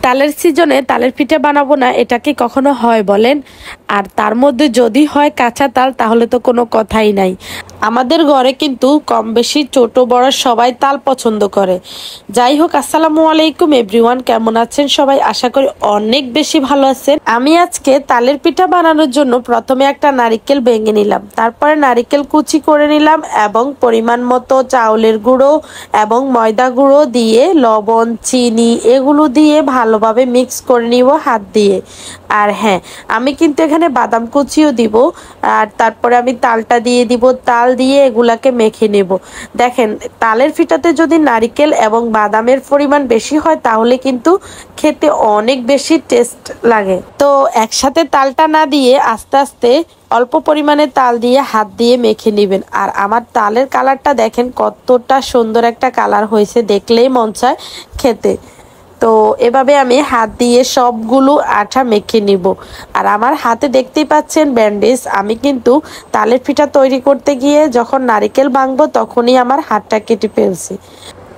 তালের সিজনে তালের পিঠা বানাবো না, এটা কি কখনো হয় বলেন? আর তার মধ্যে যদি হয় কাঁচা তাল, তাহলে তো কোনো কথাই নাই। আমাদের ঘরে কিন্তু কম বেশি ছোট বড় সবাই তাল পছন্দ করে। যাই হোক, আসসালামু আলাইকুম এভরিওয়ান, কেমন আছেন সবাই? আশা করি অনেক বেশি ভালো আছেন। আমি আজকে তালের পিঠা বানানোর জন্য প্রথমে একটা নারিকেল ভেঙে নিলাম, তারপরে নারিকেল কুচি করে নিলাম এবং পরিমাণ মতো চাউলের গুঁড়ো এবং ময়দা গুঁড়ো দিয়ে লবণ চিনি এগুলো দিয়ে ভালোভাবে মিক্স করে নিব হাত দিয়ে। আর হ্যাঁ, আমি কিন্তু এখানে বাদাম কুচিও দিব। আর তারপরে আমি তালটা দিয়ে দিব, তাল দিয়ে এগুলাকে মেখে নেব। দেখেন, তালের পিঠাতে যদি নারিকেল এবং বাদামের পরিমাণ বেশি হয় তাহলে কিন্তু খেতে অনেক বেশি টেস্ট লাগে। তো একসাথে তালটা না দিয়ে আস্তে আস্তে অল্প পরিমাণে তাল দিয়ে হাত দিয়ে মেখে নেবেন। আর আমার তালের কালারটা দেখেন কতটা সুন্দর একটা কালার হয়েছে, দেখলেই মন চায় খেতে। তো এভাবে আমি হাত দিয়ে সবগুলো আঠা মেখে নিব। আর আমার হাতে দেখতেই পাচ্ছেন ব্যান্ডেজ। আমি কিন্তু তালের পিঠা তৈরি করতে গিয়ে যখন নারিকেল ভাঙবো তখনই আমার হাতটা কেটে ফেলছি।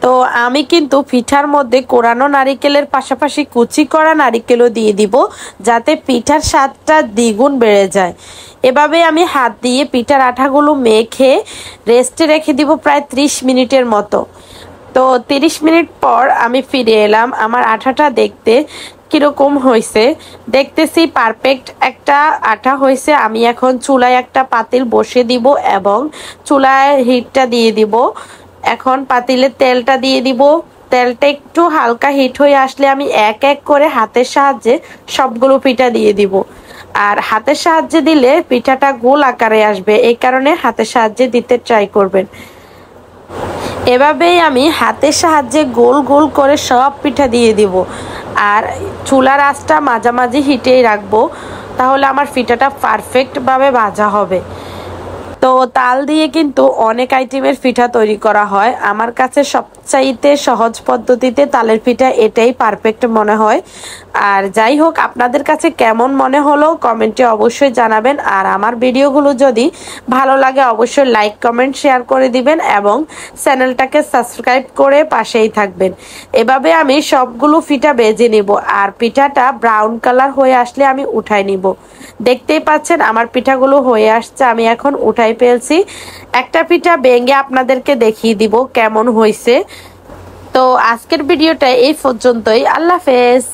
তো আমি কিন্তু পিঠার মধ্যে কোরানো নারিকেলের পাশাপাশি কুচি করা নারিকেলও দিয়ে দিব, যাতে পিঠার স্বাদটা দ্বিগুণ বেড়ে যায়। এভাবে আমি হাত দিয়ে পিঠার আঠাগুলো মেখে রেস্টে রেখে দিব প্রায় 30 মিনিটের মতো। তো 30 মিনিট পর আমি ফিরে এলাম। আমার আঠাটা দেখতে কিরকম হয়েছে দেখতেছি, পারফেক্ট একটা আঠা হয়েছে। আমি এখন চুলায় একটা পাতিল বসিয়ে দিব এবং চুলায় হিটটা দিয়ে দিব। এখন পাতিলে তেলটা দিয়ে দিব। তেলটা একটু হালকা হিট হয়ে আসলে আমি এক এক করে হাতের সাহায্যে সবগুলো পিঠা দিয়ে দিব। আর হাতের সাহায্যে দিলে পিঠাটা গোল আকারে আসবে, এই কারণে হাতের সাহায্যে দিতে ট্রাই করবেন। এভাবেই আমি হাতের সাহায্যে গোল গোল করে সব পিঠা দিয়ে দিব। আর চুলার আঁচটা মাঝামাঝি হিটেই রাখবো, তাহলে আমার পিঠাটা পারফেক্টভাবে ভাজা হবে। তো তাল দিয়ে কিন্তু অনেক আইটেমের পিঠা তৈরি করা হয়। আমার কাছে সবচাইতে সহজ পদ্ধতিতে তালের পিঠা এটাই পারফেক্ট মনে হয়। আর যাই হোক, আপনাদের কাছে কেমন মনে হলো কমেন্টে অবশ্যই জানাবেন। আর আমার ভিডিওগুলো যদি ভালো লাগে অবশ্যই লাইক কমেন্ট শেয়ার করে দিবেন এবং চ্যানেলটাকে সাবস্ক্রাইব করে পাশেই থাকবেন। এভাবে আমি সবগুলো পিঠা ভেজে নিব। আর পিঠাটা ব্রাউন কালার হয়ে আসলে আমি উঠাই নিব। দেখতেই পাচ্ছেন আমার পিঠাগুলো হয়ে আসছে, আমি এখন উঠাই ফেলছি। একটা পিঠা ভেঙে আপনাদেরকে দেখিয়ে দিব কেমন হয়েছে। তো আজকের ভিডিওটা এই পর্যন্তই। আল্লাহ হাফেজ।